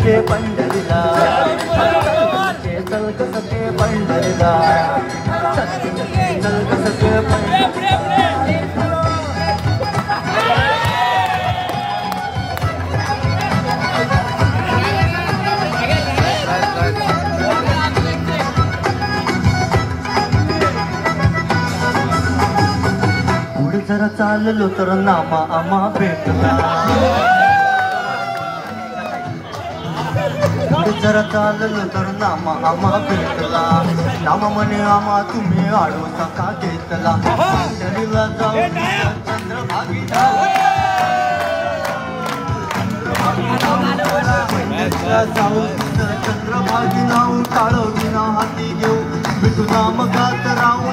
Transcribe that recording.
कसते पंढरीला चल कसते पंढरीला चल कसते पुढे जरा चाललो तर नामा आम्हा भेटला जरा चाललो तर नामा आम्हा भेटला नामा म्हणे आम्हा तुम्ही आडोसा का घेतला पंढरीला जाऊ चंद्रभागी जाऊ चंद्रभागी नाव काळविना हाती घेऊ भेटू नाम गात राहू